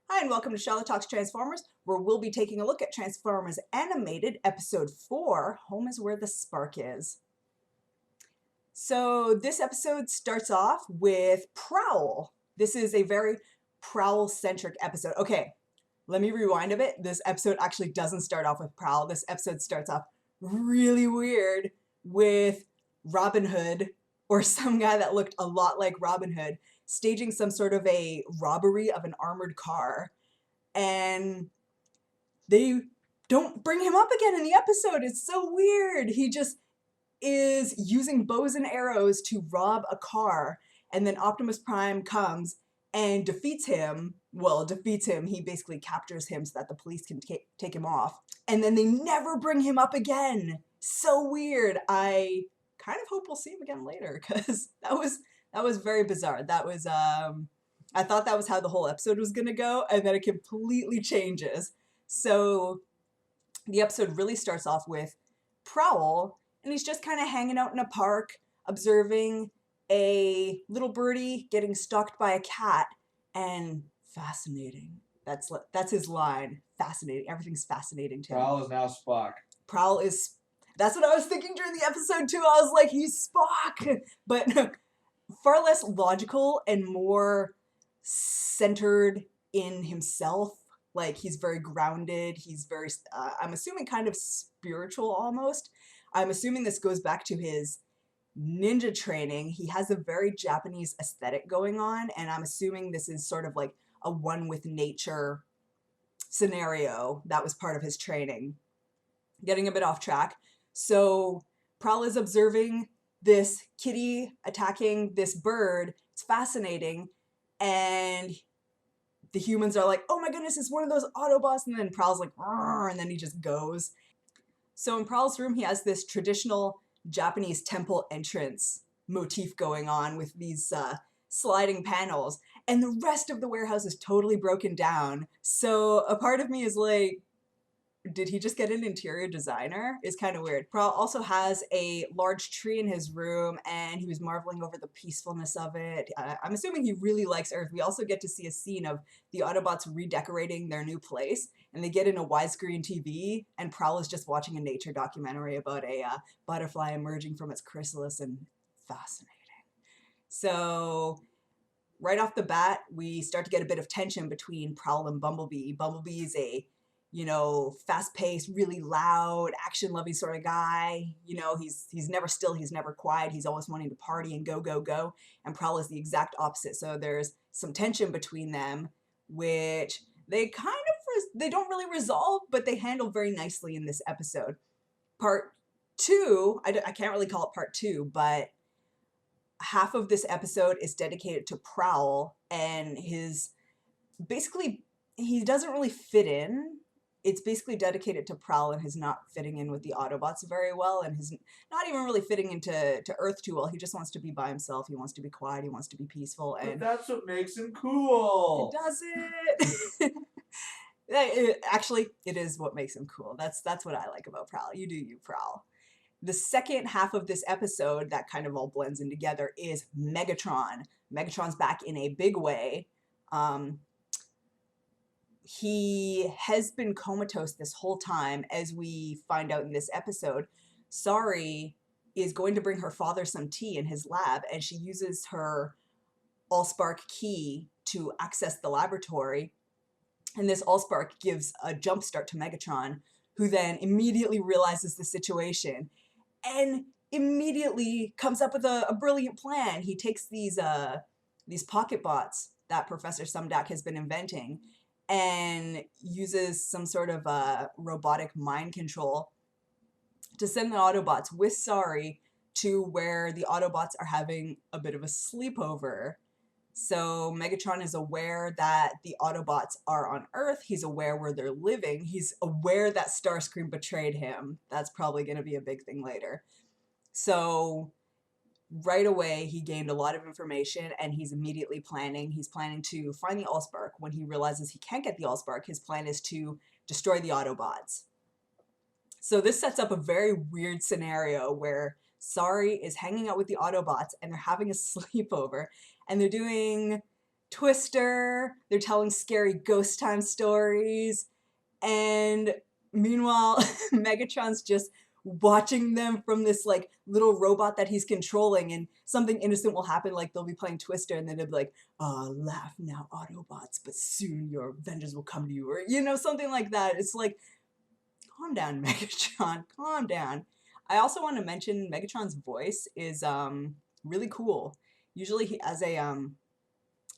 Hi, and welcome to Charlotte Talks Transformers, where we'll be taking a look at Transformers Animated Episode 4, Home is Where the Spark Is. So this episode starts off with Prowl. This is a very Prowl-centric episode. Okay, let me rewind a bit. This episode actually doesn't start off with Prowl. This episode starts off really weird with Robin Hood, or some guy that looked a lot like Robin Hood, staging some sort of a robbery of an armored car. And they don't bring him up again in the episode. It's so weird. He just is using bows and arrows to rob a car, and then Optimus Prime comes and defeats him. Well, defeats him. He basically captures him so that the police can take him off. And then they never bring him up again. So weird. I kind of hope we'll see him again later, because that was very bizarre. That was I thought that was how the whole episode was gonna go, and then it completely changes. So the episode really starts off with Prowl, and he's just kind of hanging out in a park, observing a little birdie getting stalked by a cat, and fascinating. That's his line. Fascinating. Everything's fascinating to him. Prowl is now Spock. Prowl is. That's what I was thinking during the episode too. I was like, he's Spock, but far less logical and more centered in himself. Like, he's very grounded. He's very, I'm assuming, kind of spiritual almost. I'm assuming this goes back to his ninja training. He has a very Japanese aesthetic going on, and I'm assuming this is sort of like a one with nature scenario that was part of his training. Getting a bit off track. So Prowl is observing this kitty attacking this bird. It's fascinating. And the humans are like, oh my goodness, it's one of those Autobots. And then Prowl's like, and then he just goes. So in Prowl's room, he has this traditional Japanese temple entrance motif going on with these sliding panels. And the rest of the warehouse is totally broken down. So a part of me is like, did he just get an interior designer? It's kind of weird. Prowl also has a large tree in his room, and he was marveling over the peacefulness of it. I'm assuming he really likes Earth. We also get to see a scene of the Autobots redecorating their new place, and they get in a widescreen TV, and Prowl is just watching a nature documentary about a butterfly emerging from its chrysalis, and fascinating. So right off the bat, we start to get a bit of tension between Prowl and Bumblebee. Bumblebee is a fast-paced, really loud, action-loving sort of guy. He's never still, he's never quiet, he's always wanting to party and go, go, go. And Prowl is the exact opposite. So there's some tension between them, which they they don't really resolve, but they handle very nicely in this episode. Part 2, I can't really call it part 2, but half of this episode is dedicated to Prowl, and basically, he doesn't really fit in. It's basically dedicated to Prowl and his not fitting in with the Autobots very well, and his not even really fitting into Earth too well. He just wants to be by himself. He wants to be quiet. He wants to be peaceful. And but that's what makes him cool. It doesn't. Actually, it is what makes him cool. That's what I like about Prowl. You do you, Prowl. The second half of this episode that kind of all blends in together is Megatron. Megatron's back in a big way. He has been comatose this whole time, as we find out in this episode. Sari is going to bring her father some tea in his lab, and she uses her Allspark key to access the laboratory. And this Allspark gives a jump start to Megatron, who then immediately realizes the situation and immediately comes up with a brilliant plan. He takes these pocket bots that Professor Sumdac has been inventing and uses some sort of robotic mind control to send the Autobots with Sari to where the Autobots are having a bit of a sleepover. So Megatron is aware that the Autobots are on Earth. He's aware where they're living. He's aware that Starscream betrayed him. That's probably going to be a big thing later. So right away, he gained a lot of information, and he's immediately planning. He's planning to find the Allspark. When he realizes he can't get the Allspark, his plan is to destroy the Autobots. So this sets up a very weird scenario where Sari is hanging out with the Autobots, and they're having a sleepover, and they're doing Twister. They're telling scary ghost time stories. And meanwhile, Megatron's just watching them from this like little robot that he's controlling, and something innocent will happen, like they'll be playing Twister and then they'll be like, laugh now, Autobots, but soon your vengeance will come to you, or something like that. It's like, calm down, Megatron, calm down. I also want to mention Megatron's voice is really cool. Usually he has a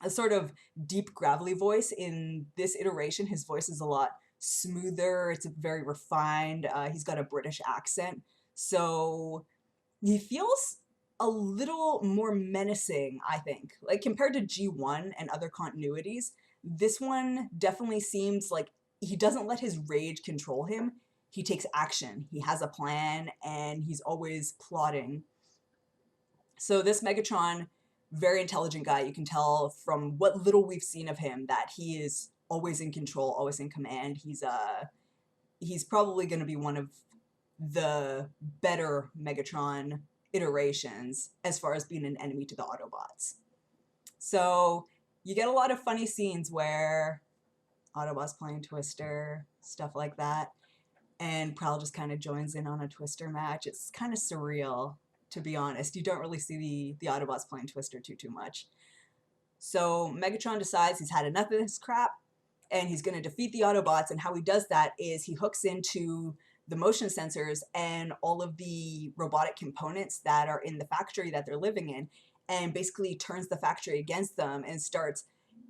sort of deep gravelly voice. In this iteration, his voice is a lot smoother. It's very refined. He's got a British accent, so he feels a little more menacing, I think. Like compared to G1 and other continuities, this one definitely seems like he doesn't let his rage control him. He takes action. He has a plan, and he's always plotting. So this Megatron, very intelligent guy. You can tell from what little we've seen of him that he is always in control, always in command. He's probably going to be one of the better Megatron iterations as far as being an enemy to the Autobots. So you get a lot of funny scenes where Autobots playing Twister, stuff like that, and Prowl just kind of joins in on a Twister match. It's kind of surreal, to be honest. You don't really see the Autobots playing Twister too much. So Megatron decides he's had enough of this crap, and he's going to defeat the Autobots, and how he does that is he hooks into the motion sensors and all of the robotic components that are in the factory that they're living in, and basically turns the factory against them and starts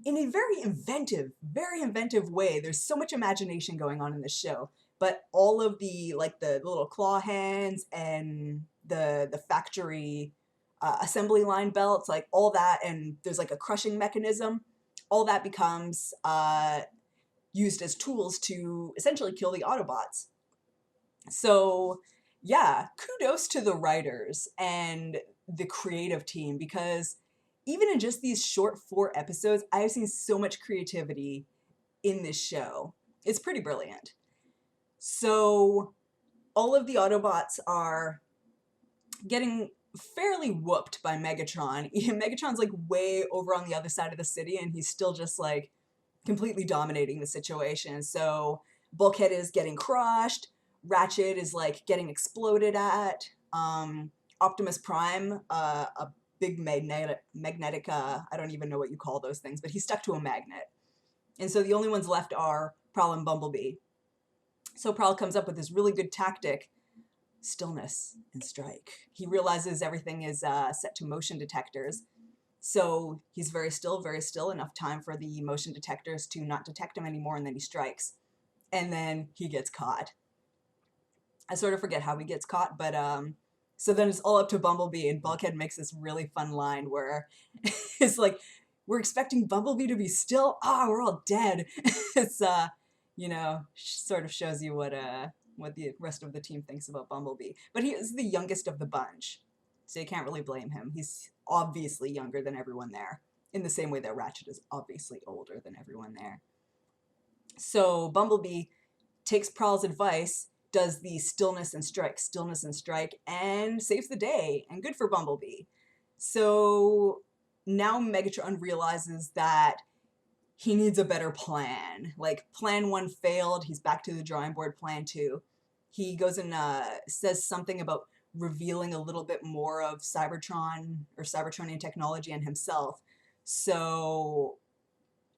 in a very inventive way. There's so much imagination going on in this show, but all of the little claw hands and the factory assembly line belts, like all that, and there's like a crushing mechanism, all that becomes used as tools to essentially kill the Autobots. So yeah, kudos to the writers and the creative team, because even in just these short 4 episodes, I have seen so much creativity in this show. It's pretty brilliant. So all of the Autobots are getting fairly whooped by Megatron. Megatron's like way over on the other side of the city, and he's still just like completely dominating the situation. So Bulkhead is getting crushed. Ratchet is like getting exploded at. Optimus Prime, a big magnetic, I don't even know what you call those things, but he's stuck to a magnet. And so the only ones left are Prowl and Bumblebee. So Prowl comes up with this really good tactic: stillness and strike. He realizes everything is set to motion detectors. So he's very still, enough time for the motion detectors to not detect him anymore, and then he strikes. And then he gets caught. I sort of forget how he gets caught, but so then it's all up to Bumblebee, and Bulkhead makes this really fun line where it's like, we're expecting Bumblebee to be still? We're all dead. It's, sort of shows you what the rest of the team thinks about Bumblebee. But he is the youngest of the bunch, so you can't really blame him. He's obviously younger than everyone there, in the same way that Ratchet is obviously older than everyone there. So Bumblebee takes Prowl's advice, does the stillness and strike, and saves the day, and good for Bumblebee. So now Megatron realizes that he needs a better plan. Like, plan 1 failed, he's back to the drawing board, plan 2. He goes and says something about revealing a little bit more of Cybertron or Cybertronian technology and himself. So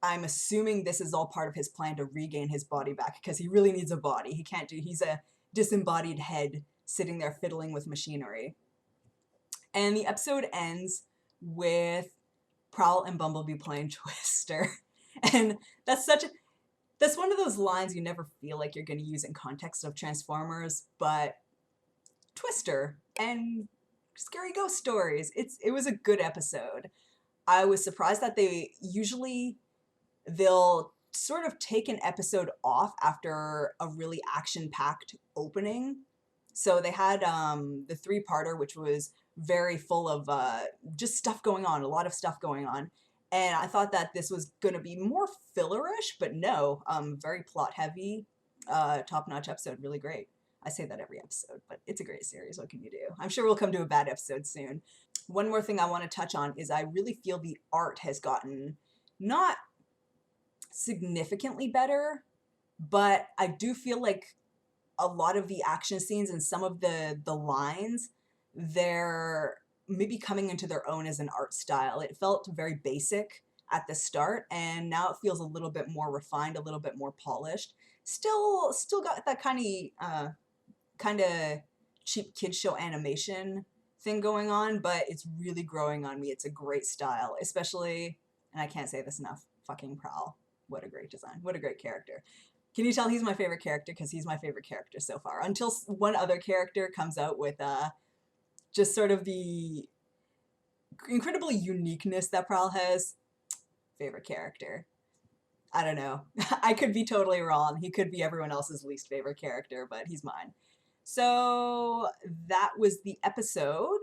I'm assuming this is all part of his plan to regain his body back, because he really needs a body. He's a disembodied head sitting there fiddling with machinery. And the episode ends with Prowl and Bumblebee playing Twister. And that's one of those lines you never feel like you're going to use in context of Transformers, but Twister and scary ghost stories. It was a good episode. I was surprised that they'll sort of take an episode off after a really action-packed opening. So they had the 3-parter, which was very full of just stuff going on, a lot of stuff going on. And I thought that this was going to be more fillerish, but no, very plot-heavy, top-notch episode, really great. I say that every episode, but it's a great series. What can you do? I'm sure we'll come to a bad episode soon. One more thing I want to touch on is I really feel the art has gotten not significantly better, but I do feel like a lot of the action scenes and some of the lines, they're maybe coming into their own as an art style. It felt very basic at the start, and now it feels a little bit more refined, a little bit more polished. Still got that kind of cheap kid show animation thing going on, but it's really growing on me. It's a great style, especially, and I can't say this enough, fucking Prowl. What a great design. What a great character. Can you tell he's my favorite character? Because he's my favorite character so far. Until one other character comes out with just sort of the incredible uniqueness that Prowl has. Favorite character. I don't know. I could be totally wrong. He could be everyone else's least favorite character, but he's mine. So that was the episode.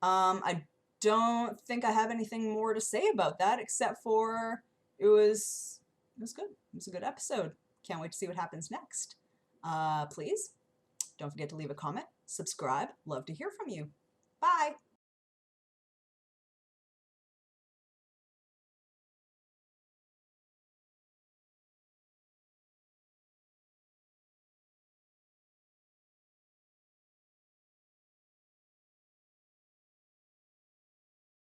I don't think I have anything more to say about that except for it was good. It was a good episode. Can't wait to see what happens next. Please don't forget to leave a comment, subscribe. Love to hear from you. Bye.